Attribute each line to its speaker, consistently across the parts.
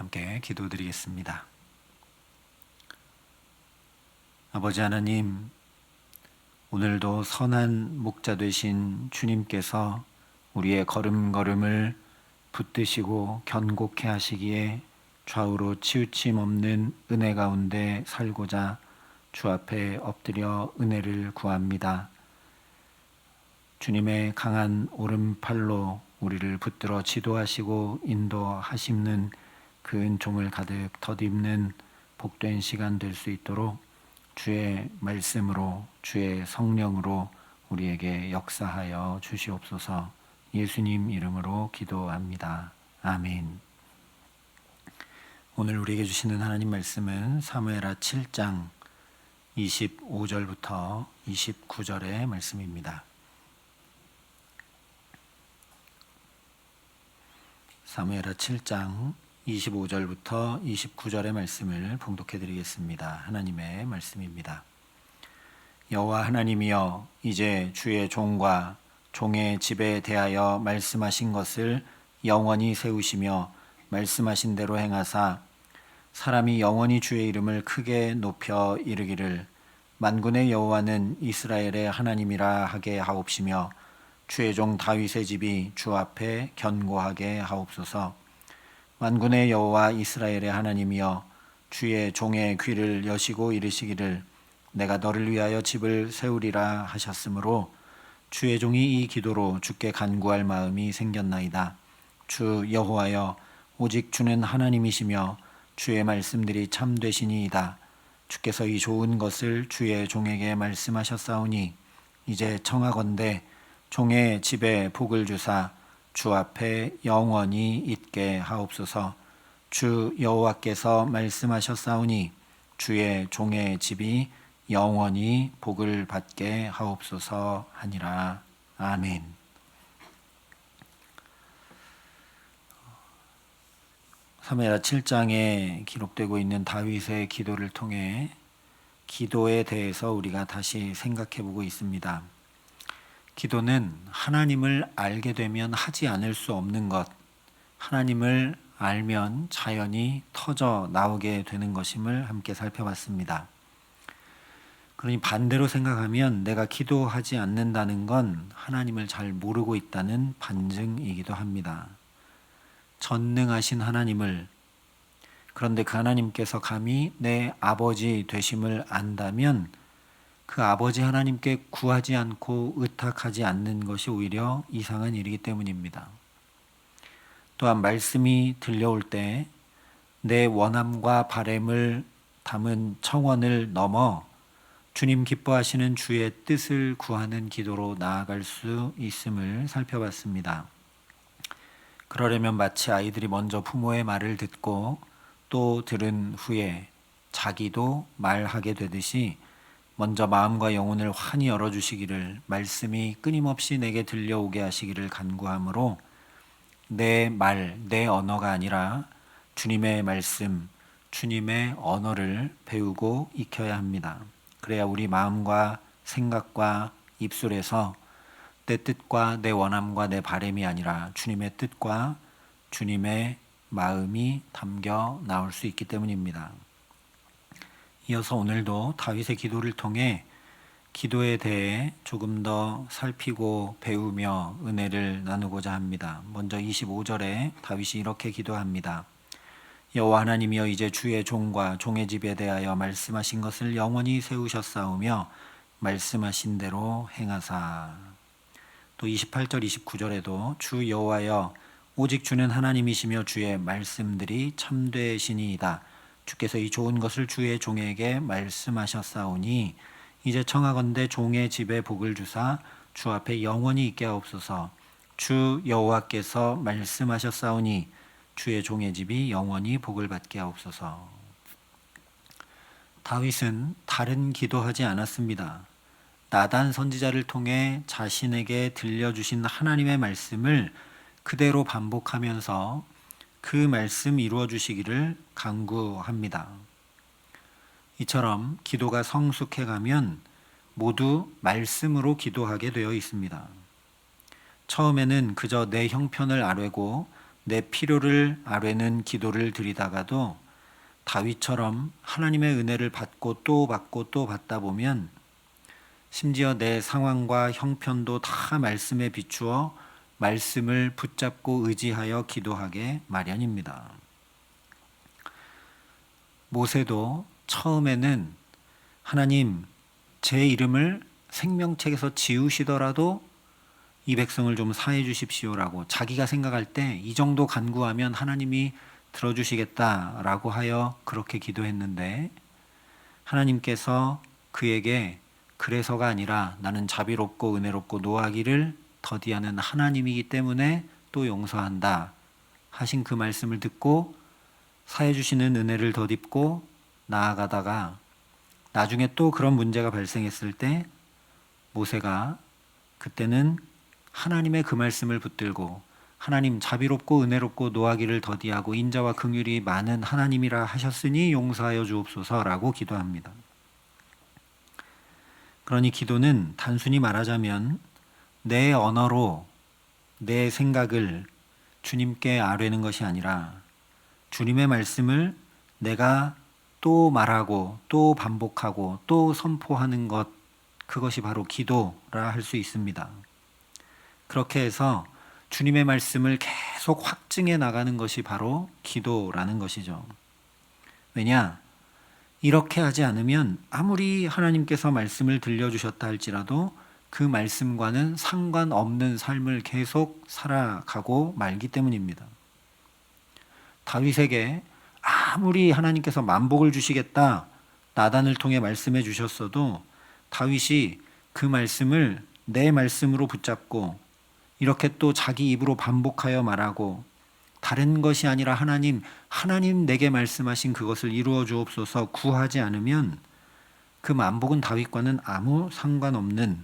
Speaker 1: 함께 기도드리겠습니다. 아버지 하나님, 오늘도 선한 목자 되신 주님께서 우리의 걸음걸음을 붙드시고 견고케 하시기에 좌우로 치우침 없는 은혜 가운데 살고자 주 앞에 엎드려 은혜를 구합니다. 주님의 강한 오른팔로 우리를 붙들어 지도하시고 인도하시는 그 은총을 가득 덧입는 복된 시간 될 수 있도록 주의 말씀으로 주의 성령으로 우리에게 역사하여 주시옵소서. 예수님 이름으로 기도합니다. 아멘. 오늘 우리에게 주시는 하나님 말씀은 사무엘하 7장 25절부터 29절의 말씀입니다. 사무엘하 7장 25절부터 29절의 말씀을 봉독해 드리겠습니다. 하나님의 말씀입니다. 여호와 하나님이여, 이제 주의 종과 종의 집에 대하여 말씀하신 것을 영원히 세우시며 말씀하신 대로 행하사 사람이 영원히 주의 이름을 크게 높여 이르기를 만군의 여호와는 이스라엘의 하나님이라 하게 하옵시며 주의 종 다윗의 집이 주 앞에 견고하게 하옵소서. 만군의 여호와 이스라엘의 하나님이여, 주의 종의 귀를 여시고 이르시기를 내가 너를 위하여 집을 세우리라 하셨으므로 주의 종이 이 기도로 주께 간구할 마음이 생겼나이다. 주 여호와여, 오직 주는 하나님이시며 주의 말씀들이 참되시니이다. 주께서 이 좋은 것을 주의 종에게 말씀하셨사오니 이제 청하건대 종의 집에 복을 주사 주 앞에 영원히 있게 하옵소서. 주 여호와께서 말씀하셨사오니 주의 종의 집이 영원히 복을 받게 하옵소서 하니라. 아멘. 사무엘하 7장에 기록되고 있는 다윗의 기도를 통해 기도에 대해서 우리가 다시 생각해 보고 있습니다. 기도는 하나님을 알게 되면 하지 않을 수 없는 것, 하나님을 알면 자연히 터져 나오게 되는 것임을 함께 살펴봤습니다. 그러니 반대로 생각하면 내가 기도하지 않는다는 건 하나님을 잘 모르고 있다는 반증이기도 합니다. 전능하신 하나님을, 그런데 그 하나님께서 감히 내 아버지 되심을 안다면 그 아버지 하나님께 구하지 않고 의탁하지 않는 것이 오히려 이상한 일이기 때문입니다. 또한 말씀이 들려올 때 내 원함과 바램을 담은 청원을 넘어 주님 기뻐하시는 주의 뜻을 구하는 기도로 나아갈 수 있음을 살펴봤습니다. 그러려면 마치 아이들이 먼저 부모의 말을 듣고 또 들은 후에 자기도 말하게 되듯이 먼저 마음과 영혼을 환히 열어주시기를, 말씀이 끊임없이 내게 들려오게 하시기를 간구하므로 내 말, 내 언어가 아니라 주님의 말씀, 주님의 언어를 배우고 익혀야 합니다. 그래야 우리 마음과 생각과 입술에서 내 뜻과 내 원함과 내 바람이 아니라 주님의 뜻과 주님의 마음이 담겨 나올 수 있기 때문입니다. 이어서 오늘도 다윗의 기도를 통해 기도에 대해 조금 더 살피고 배우며 은혜를 나누고자 합니다. 먼저 25절에 다윗이 이렇게 기도합니다. 여호와 하나님이여, 이제 주의 종과 종의 집에 대하여 말씀하신 것을 영원히 세우셨사오며 말씀하신 대로 행하사. 또 28절 29절에도 주 여호와여, 오직 주는 하나님이시며 주의 말씀들이 참되시니이다. 주께서 이 좋은 것을 주의 종에게 말씀하셨사오니 이제 청하건대 종의 집에 복을 주사 주 앞에 영원히 있게 하옵소서. 주 여호와께서 말씀하셨사오니 주의 종의 집이 영원히 복을 받게 하옵소서. 다윗은 다른 기도하지 않았습니다. 나단 선지자를 통해 자신에게 들려주신 하나님의 말씀을 그대로 반복하면서 그 말씀 이루어 주시기를 간구합니다. 이처럼 기도가 성숙해 가면 모두 말씀으로 기도하게 되어 있습니다. 처음에는 그저 내 형편을 아뢰고 내 필요를 아뢰는 기도를 드리다가도 다윗처럼 하나님의 은혜를 받고 또 받고 또 받다 보면 심지어 내 상황과 형편도 다 말씀에 비추어 말씀을 붙잡고 의지하여 기도하게 마련입니다. 모세도 처음에는 하나님, 제 이름을 생명책에서 지우시더라도 이 백성을 좀 사해 주십시오라고 자기가 생각할 때 이 정도 간구하면 하나님이 들어주시겠다라고 하여 그렇게 기도했는데 하나님께서 그에게 그래서가 아니라 나는 자비롭고 은혜롭고 노하기를 더디하는 하나님이기 때문에 또 용서한다 하신 그 말씀을 듣고 사해 주시는 은혜를 덧입고 나아가다가 나중에 또 그런 문제가 발생했을 때 모세가 그때는 하나님의 그 말씀을 붙들고 하나님 자비롭고 은혜롭고 노하기를 더디하고 인자와 긍휼이 많은 하나님이라 하셨으니 용서하여 주옵소서라고 기도합니다. 그러니 기도는 단순히 말하자면 내 언어로 내 생각을 주님께 아뢰는 것이 아니라 주님의 말씀을 내가 또 말하고 또 반복하고 또 선포하는 것, 그것이 바로 기도라 할 수 있습니다. 그렇게 해서 주님의 말씀을 계속 확증해 나가는 것이 바로 기도라는 것이죠. 왜냐? 이렇게 하지 않으면 아무리 하나님께서 말씀을 들려주셨다 할지라도 그 말씀과는 상관없는 삶을 계속 살아가고 말기 때문입니다. 다윗에게 아무리 하나님께서 만복을 주시겠다 나단을 통해 말씀해 주셨어도 다윗이 그 말씀을 내 말씀으로 붙잡고 이렇게 또 자기 입으로 반복하여 말하고 다른 것이 아니라 하나님 내게 말씀하신 그것을 이루어 주옵소서 구하지 않으면 그 만복은 다윗과는 아무 상관없는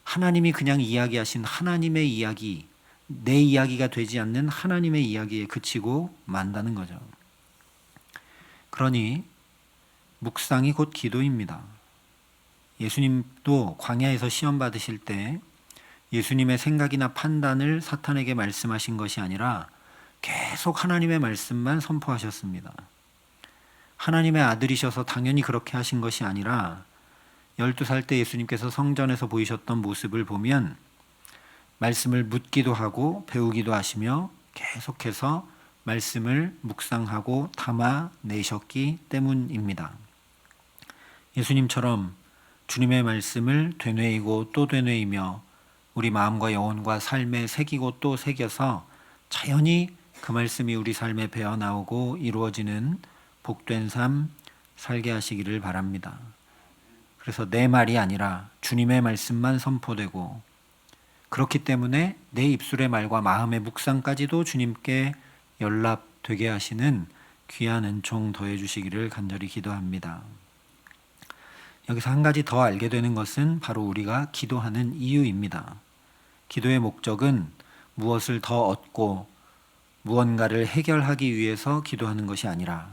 Speaker 1: 하나님이 그냥 이야기하신 하나님의 이야기, 내 이야기가 되지 않는 하나님의 이야기에 그치고 만다는 거죠. 그러니 묵상이 곧 기도입니다. 예수님도 광야에서 시험 받으실 때 예수님의 생각이나 판단을 사탄에게 말씀하신 것이 아니라 계속 하나님의 말씀만 선포하셨습니다. 하나님의 아들이셔서 당연히 그렇게 하신 것이 아니라 12살 때 예수님께서 성전에서 보이셨던 모습을 보면 말씀을 묻기도 하고 배우기도 하시며 계속해서 말씀을 묵상하고 담아내셨기 때문입니다. 예수님처럼 주님의 말씀을 되뇌이고 또 되뇌이며 우리 마음과 영혼과 삶에 새기고 또 새겨서 자연히 그 말씀이 우리 삶에 배어나오고 이루어지는 복된 삶 살게 하시기를 바랍니다. 그래서 내 말이 아니라 주님의 말씀만 선포되고 그렇기 때문에 내 입술의 말과 마음의 묵상까지도 주님께 연락되게 하시는 귀한 은총 더해 주시기를 간절히 기도합니다. 여기서 한 가지 더 알게 되는 것은 바로 우리가 기도하는 이유입니다. 기도의 목적은 무엇을 더 얻고 무언가를 해결하기 위해서 기도하는 것이 아니라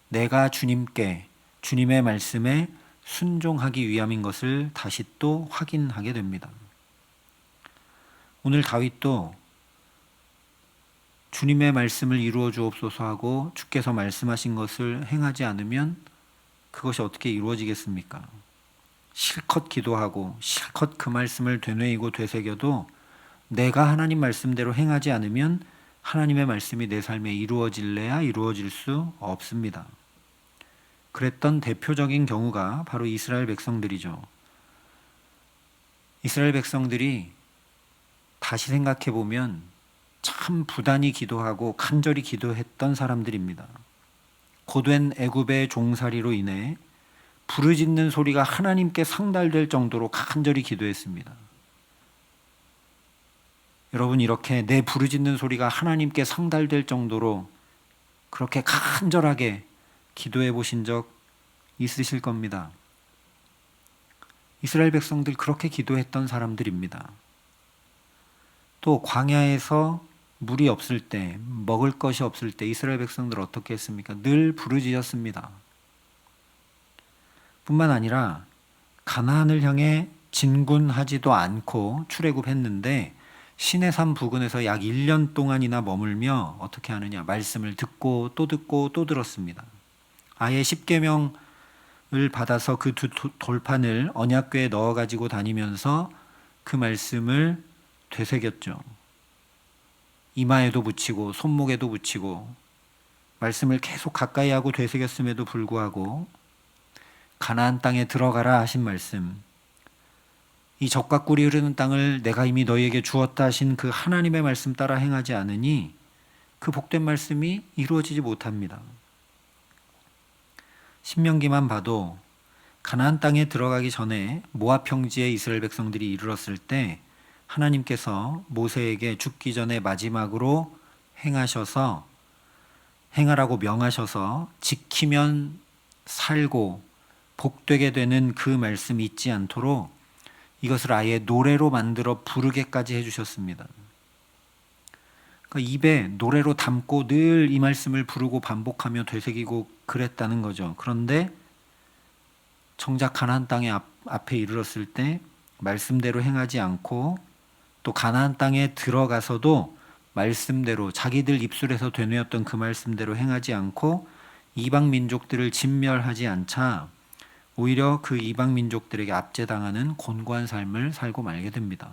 Speaker 1: 내가 주님께 주님의 말씀에 순종하기 위함인 것을 다시 또 확인하게 됩니다. 오늘 다윗도 주님의 말씀을 이루어 주옵소서 하고 주께서 말씀하신 것을 행하지 않으면 그것이 어떻게 이루어지겠습니까? 실컷 기도하고 실컷 그 말씀을 되뇌이고 되새겨도 내가 하나님 말씀대로 행하지 않으면 하나님의 말씀이 내 삶에 이루어질래야 이루어질 수 없습니다. 그랬던 대표적인 경우가 바로 이스라엘 백성들이죠. 이스라엘 백성들이 다시 생각해 보면 참 부단히 기도하고 간절히 기도했던 사람들입니다. 고된 애굽의 종살이로 인해 부르짖는 소리가 하나님께 상달될 정도로 간절히 기도했습니다. 여러분, 이렇게 내 부르짖는 소리가 하나님께 상달될 정도로 그렇게 간절하게 기도해 보신 적 있으실 겁니다. 이스라엘 백성들 그렇게 기도했던 사람들입니다. 또 광야에서 물이 없을 때, 먹을 것이 없을 때 이스라엘 백성들 어떻게 했습니까? 늘 부르짖었습니다. 뿐만 아니라 가나안을 향해 진군하지도 않고 출애굽했는데 시내산 부근에서 약 1년 동안이나 머물며 어떻게 하느냐? 말씀을 듣고 또 듣고 또 들었습니다. 아예 십계명을 받아서 그 두 돌판을 언약궤에 넣어 가지고 다니면서 그 말씀을 되새겼죠. 이마에도 붙이고 손목에도 붙이고 말씀을 계속 가까이 하고 되새겼음에도 불구하고 가나안 땅에 들어가라 하신 말씀, 이 젖과 꿀이 흐르는 땅을 내가 이미 너희에게 주었다 하신 그 하나님의 말씀 따라 행하지 않으니 그 복된 말씀이 이루어지지 못합니다. 신명기만 봐도 가나안 땅에 들어가기 전에 모압 평지에 이스라엘 백성들이 이르렀을 때 하나님께서 모세에게 죽기 전에 마지막으로 행하라고 명하셔서 지키면 살고 복되게 되는 그 말씀 잊지 않도록 이것을 아예 노래로 만들어 부르게까지 해주셨습니다. 그러니까 입에 노래로 담고 늘 이 말씀을 부르고 반복하며 되새기고 그랬다는 거죠. 그런데 정작 가나안 땅의 앞에 이르렀을 때 말씀대로 행하지 않고 또 가나안 땅에 들어가서도 말씀대로 자기들 입술에서 되뇌었던 그 말씀대로 행하지 않고 이방 민족들을 진멸하지 않자 오히려 그 이방 민족들에게 압제당하는 곤고한 삶을 살고 말게 됩니다.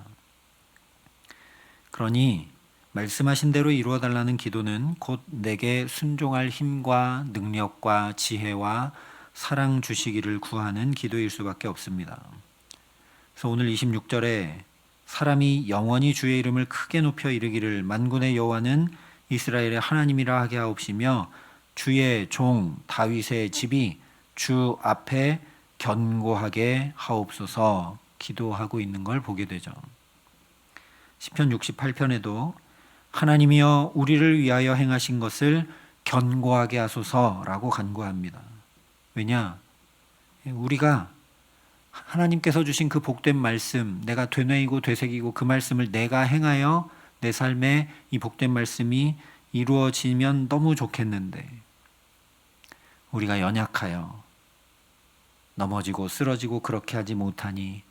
Speaker 1: 그러니 말씀하신 대로 이루어달라는 기도는 곧 내게 순종할 힘과 능력과 지혜와 사랑 주시기를 구하는 기도일 수밖에 없습니다. 그래서 오늘 26절에 사람이 영원히 주의 이름을 크게 높여 이르기를 만군의 여호와는 이스라엘의 하나님이라 하게 하옵시며 주의 종 다윗의 집이 주 앞에 견고하게 하옵소서 기도하고 있는 걸 보게 되죠. 시편 68편에도 하나님이여 우리를 위하여 행하신 것을 견고하게 하소서라고 간구합니다. 왜냐? 우리가 하나님께서 주신 그 복된 말씀, 내가 되뇌이고 되새기고 그 말씀을 내가 행하여 내 삶에 이 복된 말씀이 이루어지면 너무 좋겠는데 우리가 연약하여 넘어지고 쓰러지고 그렇게 하지 못하니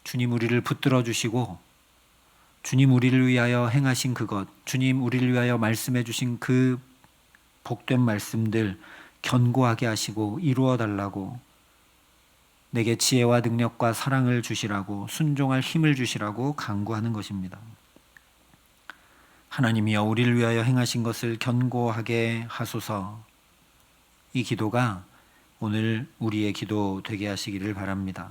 Speaker 1: 주님 우리를 붙들어 주시고 주님 우리를 위하여 행하신 그것, 주님 우리를 위하여 말씀해 주신 그 복된 말씀들 견고하게 하시고 이루어 달라고 내게 지혜와 능력과 사랑을 주시라고 순종할 힘을 주시라고 간구하는 것입니다. 하나님이여 우리를 위하여 행하신 것을 견고하게 하소서. 이 기도가 오늘 우리의 기도 되게 하시기를 바랍니다.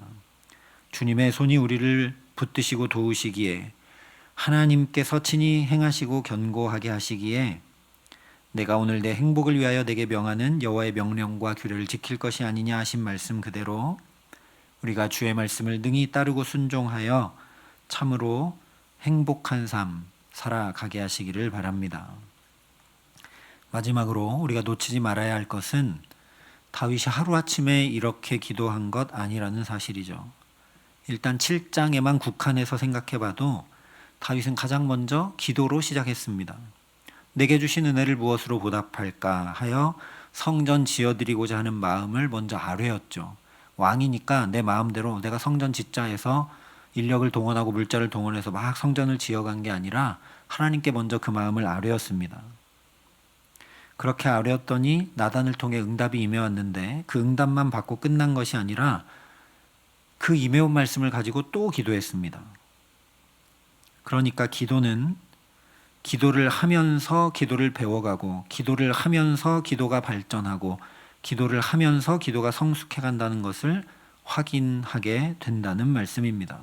Speaker 1: 주님의 손이 우리를 붙드시고 도우시기에 하나님께서 친히 행하시고 견고하게 하시기에 내가 오늘 내 행복을 위하여 내게 명하는 여호와의 명령과 규례를 지킬 것이 아니냐 하신 말씀 그대로 우리가 주의 말씀을 능히 따르고 순종하여 참으로 행복한 삶 살아가게 하시기를 바랍니다. 마지막으로 우리가 놓치지 말아야 할 것은 다윗이 하루아침에 이렇게 기도한 것 아니라는 사실이죠. 일단 7장에만 국한해서 생각해봐도 다윗은 가장 먼저 기도로 시작했습니다. 내게 주신 은혜를 무엇으로 보답할까 하여 성전 지어드리고자 하는 마음을 먼저 아뢰었죠. 왕이니까 내 마음대로 내가 성전 짓자 해서 인력을 동원하고 물자를 동원해서 막 성전을 지어간 게 아니라 하나님께 먼저 그 마음을 아뢰었습니다. 그렇게 아뢰었더니 나단을 통해 응답이 임해왔는데 그 응답만 받고 끝난 것이 아니라 그 임해온 말씀을 가지고 또 기도했습니다. 그러니까 기도는 기도를 하면서 기도를 배워가고 기도를 하면서 기도가 발전하고 기도를 하면서 기도가 성숙해 간다는 것을 확인하게 된다는 말씀입니다.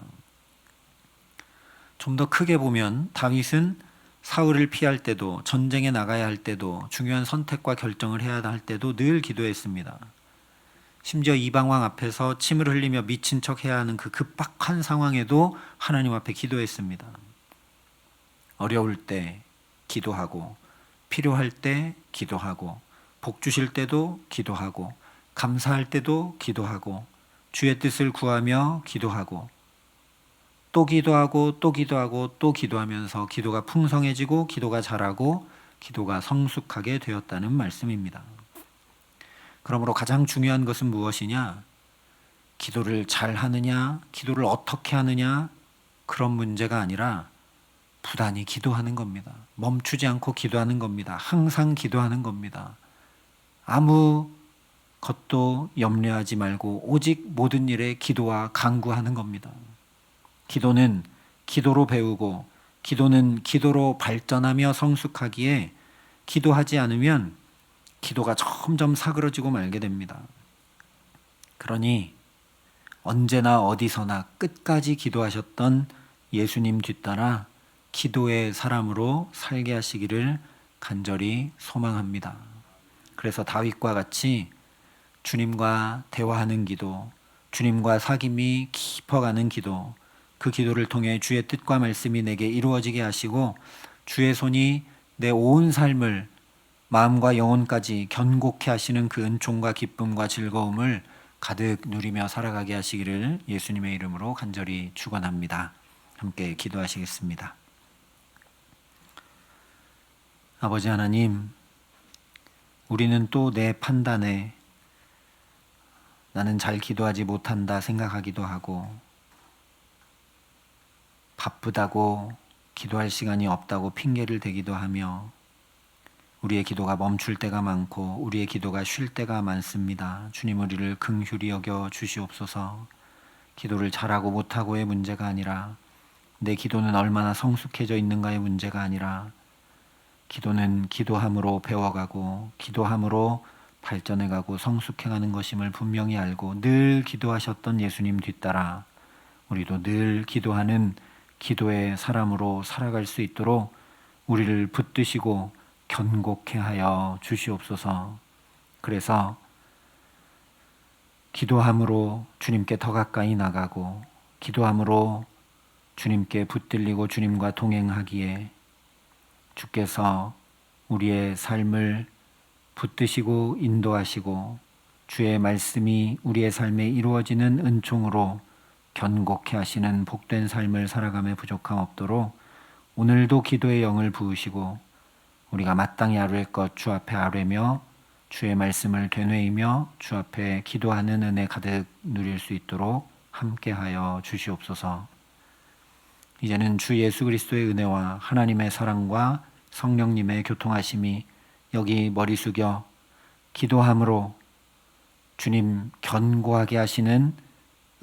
Speaker 1: 좀 더 크게 보면 다윗은 사울을 피할 때도 전쟁에 나가야 할 때도 중요한 선택과 결정을 해야 할 때도 늘 기도했습니다. 심지어 이방왕 앞에서 침을 흘리며 미친 척 해야 하는 그 급박한 상황에도 하나님 앞에 기도했습니다. 어려울 때 기도하고 필요할 때 기도하고 복 주실 때도 기도하고 감사할 때도 기도하고 주의 뜻을 구하며 기도하고 또 기도하고 또 기도하고 또 기도하면서 기도가 풍성해지고 기도가 자라고 기도가 성숙하게 되었다는 말씀입니다. 그러므로 가장 중요한 것은 무엇이냐? 기도를 잘 하느냐, 기도를 어떻게 하느냐 그런 문제가 아니라 부단히 기도하는 겁니다. 멈추지 않고 기도하는 겁니다. 항상 기도하는 겁니다. 아무 것도 염려하지 말고 오직 모든 일에 기도와 간구하는 겁니다. 기도는 기도로 배우고 기도는 기도로 발전하며 성숙하기에 기도하지 않으면 기도가 점점 사그러지고 말게 됩니다. 그러니 언제나 어디서나 끝까지 기도하셨던 예수님 뒤따라 기도의 사람으로 살게 하시기를 간절히 소망합니다. 그래서 다윗과 같이 주님과 대화하는 기도, 주님과 사귐이 깊어가는 기도, 그 기도를 통해 주의 뜻과 말씀이 내게 이루어지게 하시고 주의 손이 내 온 삶을 마음과 영혼까지 견고케 하시는 그 은총과 기쁨과 즐거움을 가득 누리며 살아가게 하시기를 예수님의 이름으로 간절히 축원합니다. 함께 기도하시겠습니다. 아버지 하나님, 우리는 또 내 판단에 나는 잘 기도하지 못한다 생각하기도 하고 바쁘다고 기도할 시간이 없다고 핑계를 대기도 하며 우리의 기도가 멈출 때가 많고 우리의 기도가 쉴 때가 많습니다. 주님, 우리를 긍휼히 여겨 주시옵소서. 기도를 잘하고 못하고의 문제가 아니라 내 기도는 얼마나 성숙해져 있는가의 문제가 아니라 기도는 기도함으로 배워가고 기도함으로 발전해가고 성숙해가는 것임을 분명히 알고 늘 기도하셨던 예수님 뒤따라 우리도 늘 기도하는 기도의 사람으로 살아갈 수 있도록 우리를 붙드시고 견고케 하여 주시옵소서. 그래서 기도함으로 주님께 더 가까이 나가고 기도함으로 주님께 붙들리고 주님과 동행하기에 주께서 우리의 삶을 붙드시고 인도하시고 주의 말씀이 우리의 삶에 이루어지는 은총으로 견고케 하시는 복된 삶을 살아감에 부족함 없도록 오늘도 기도의 영을 부으시고 우리가 마땅히 아뢰 것 주 앞에 아뢰며 주의 말씀을 되뇌이며 주 앞에 기도하는 은혜 가득 누릴 수 있도록 함께하여 주시옵소서. 이제는 주 예수 그리스도의 은혜와 하나님의 사랑과 성령님의 교통하심이 여기 머리 숙여 기도함으로 주님 견고하게 하시는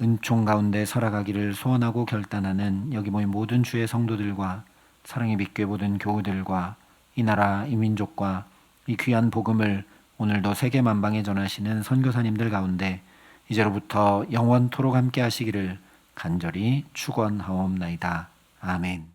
Speaker 1: 은총 가운데 살아가기를 소원하고 결단하는 여기 모인 모든 주의 성도들과 사랑의 빛교회 모든 교우들과 이 나라 이 민족과 이 귀한 복음을 오늘도 세계 만방에 전하시는 선교사님들 가운데 이제로부터 영원토록 함께 하시기를 간절히 축원하옵나이다. 아멘.